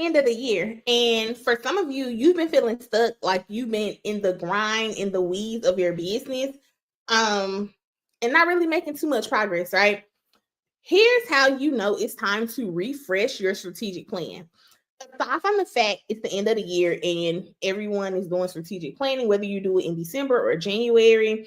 end of the year. And for some of you, you've been feeling stuck, like you've been in the grind, in the weeds of your business, and not really making too much progress, right? Here's how you know it's time to refresh your strategic plan. Aside from the fact it's the end of the year and everyone is doing strategic planning, whether you do it in December or January,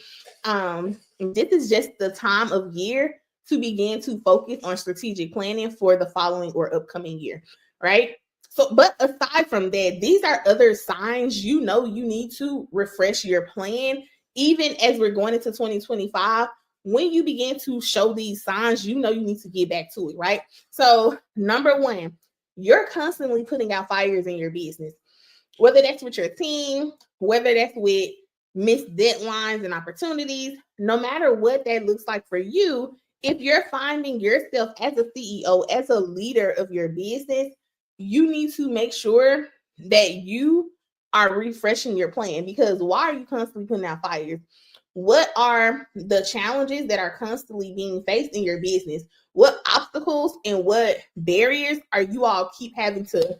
this is just the time of year to begin to focus on strategic planning for the following or upcoming year, right? So, but aside from that, these are other signs you know you need to refresh your plan, even as we're going into 2025. When you begin to show these signs, you know you need to get back to it, right? So, number one, you're constantly putting out fires in your business, whether that's with your team, whether that's with missed deadlines and opportunities, no matter what that looks like for you. If you're finding yourself as a CEO, as a leader of your business, you need to make sure that you are refreshing your plan, because why are you constantly putting out fires? What are the challenges that are constantly being faced in your business? What obstacles and what barriers are you all keep having to,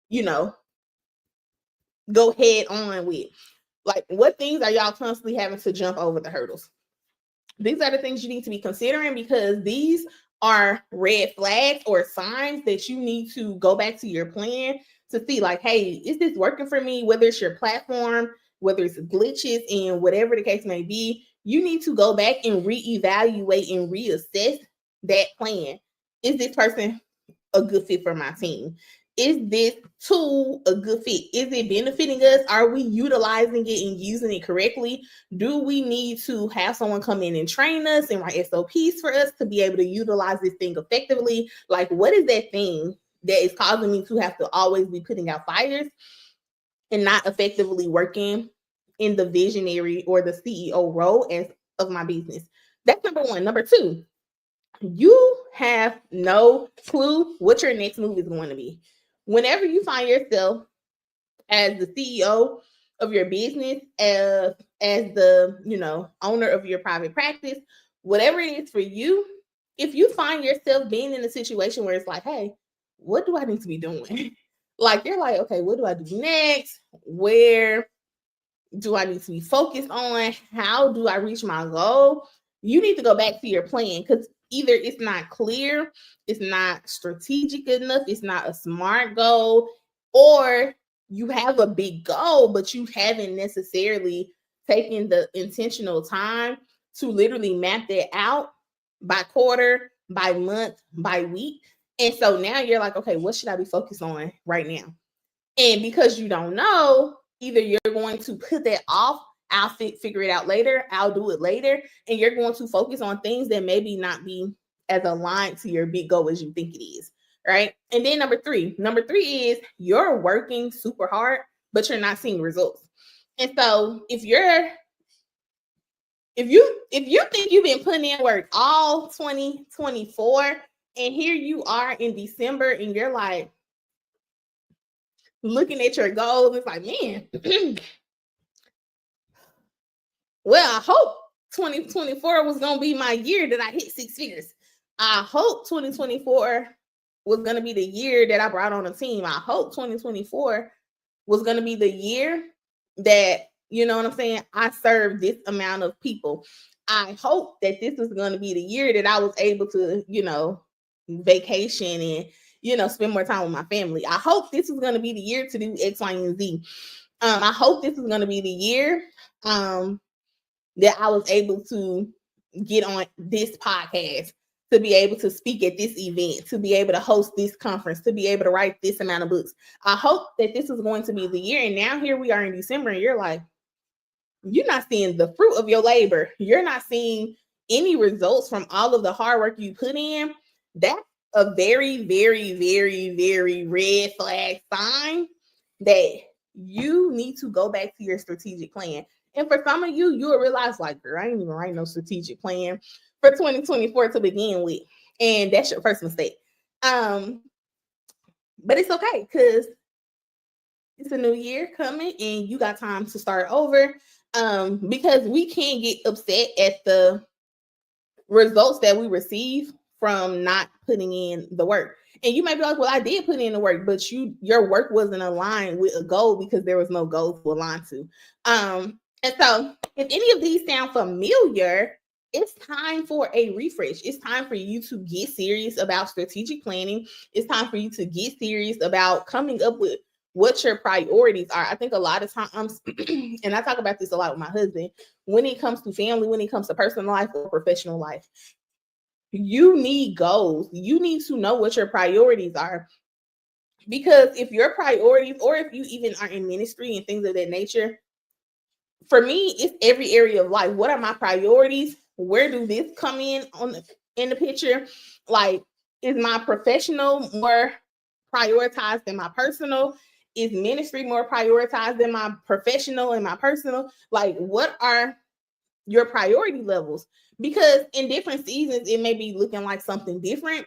you know, go head on with? Like, what things are y'all constantly having to jump over the hurdles? These are the things you need to be considering, because these are red flags or signs that you need to go back to your plan to see, like, hey, is this working for me? Whether it's your platform, whether it's glitches, and whatever the case may be, you need to go back and reevaluate and reassess that plan. Is this person a good fit for my team? Is this tool a good fit? Is it benefiting us? Are we utilizing it and using it correctly? Do we need to have someone come in and train us and write SOPs for us to be able to utilize this thing effectively? Like, what is that thing that is causing me to have to always be putting out fires and not effectively working in the visionary or the CEO role as of my business? That's number one. Number two, you have no clue what your next move is going to be. Whenever you find yourself as the CEO of your business, as the owner of your private practice, whatever it is for you, if you find yourself being in a situation where it's like, hey, what do I need to be doing? Like, you're like, okay, what do I do next? Where do I need to be focused on? How do I reach my goal? You need to go back to your plan, because either it's not clear, it's not strategic enough, it's not a smart goal, or you have a big goal, but you haven't necessarily taken the intentional time to literally map that out by quarter, by month, by week. And so now you're like, okay, what should I be focused on right now? And because you don't know, either you're going to put that off, I'll figure it out later, I'll do it later, and you're going to focus on things that maybe not be as aligned to your big goal as you think it is, right? And then number three is you're working super hard, but you're not seeing results. And so if you think you've been putting in work all 2024, and here you are in December and you're like, looking at your goals, it's like, man, well, I hope 2024 was going to be my year that I hit six figures. I hope 2024 was going to be the year that I brought on a team. I hope 2024 was going to be the year that, you know what I'm saying, I served this amount of people. I hope that this was going to be the year that I was able to, vacation and, spend more time with my family. I hope this is going to be the year to do X, Y, and Z. I hope this is going to be the year that I was able to get on this podcast, to be able to speak at this event, to be able to host this conference, to be able to write this amount of books. I hope that this is going to be the year. And now here we are in December, and you're like, you're not seeing the fruit of your labor. You're not seeing any results from all of the hard work you put in. That's a very, very, very, very red flag sign that you need to go back to your strategic plan. And for some of you, you'll realize, like, girl, I ain't even write no strategic plan for 2024 to begin with. And that's your first mistake. But it's okay, because it's a new year coming and you got time to start over. Because we can't get upset at the results that we receive from not putting in the work. And you might be like, well, I did put in the work, but your work wasn't aligned with a goal because there was no goal to align to. And so if any of these sound familiar, it's time for a refresh. It's time for you to get serious about strategic planning. It's time for you to get serious about coming up with what your priorities are. I think a lot of times, and I talk about this a lot with my husband, when it comes to family, when it comes to personal life or professional life, you need goals. You need to know what your priorities are. Because if your priorities, or if you even are in ministry and things of that nature, for me, it's every area of life. What are my priorities? Where do this come in the picture? Like, is my professional more prioritized than my personal? Is ministry more prioritized than my professional and my personal? Like, what are your priority levels? Because in different seasons, it may be looking like something different.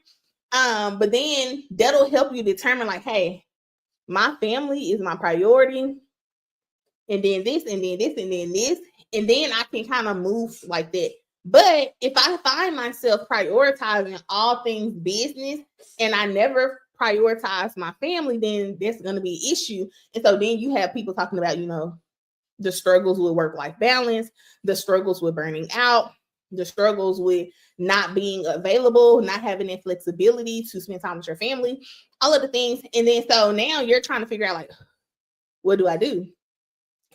But then that'll help you determine, like, hey, my family is my priority, and then this, and then this, and then this, and then I can kind of move like that. But if I find myself prioritizing all things business and I never prioritize my family, then that's going to be an issue. And so then you have people talking about, the struggles with work-life balance, the struggles with burning out, the struggles with not being available, not having that flexibility to spend time with your family, all of the things. And then so now you're trying to figure out, like, what do I do?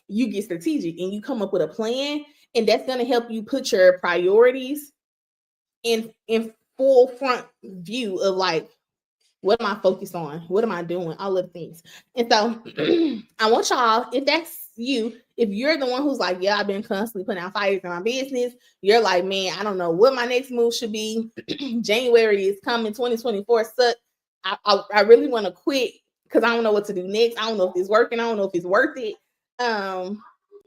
You get strategic and you come up with a plan, and that's going to help you put your priorities in full front view of, like, what am I focused on? What am I doing? All of the things. And so I want y'all, if that's you, if you're the one who's like, yeah, I've been constantly putting out fires in my business, you're like, man, I don't know what my next move should be. January is coming, 2024 sucks. I really want to quit because I don't know what to do next. I don't know if it's working. I don't know if it's worth it.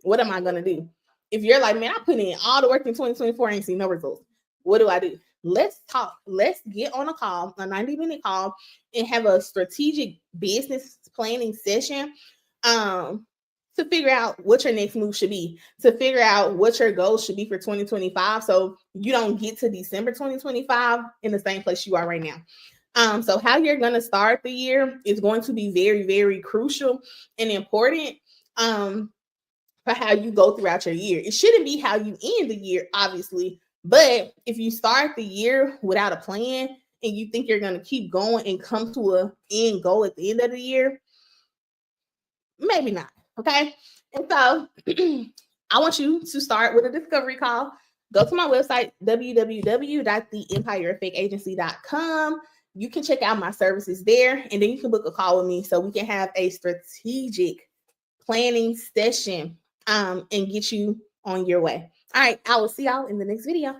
What am I going to do? If you're like, man, I put in all the work in 2024 and ain't see no results, what do I do? Let's talk. Let's get on a call, a 90-minute call, and have a strategic business planning session to figure out what your next move should be, to figure out what your goals should be for 2025, so you don't get to December 2025 in the same place you are right now. So how you're going to start the year is going to be very, very crucial and important for how you go throughout your year. It shouldn't be how you end the year, obviously, but if you start the year without a plan and you think you're going to keep going and come to an end goal at the end of the year, maybe not. Okay. And so I want you to start with a discovery call. Go to my website, www.theempireeffectagency.com. You can check out my services there, and then you can book a call with me so we can have a strategic planning session and get you on your way. All right. I will see y'all in the next video.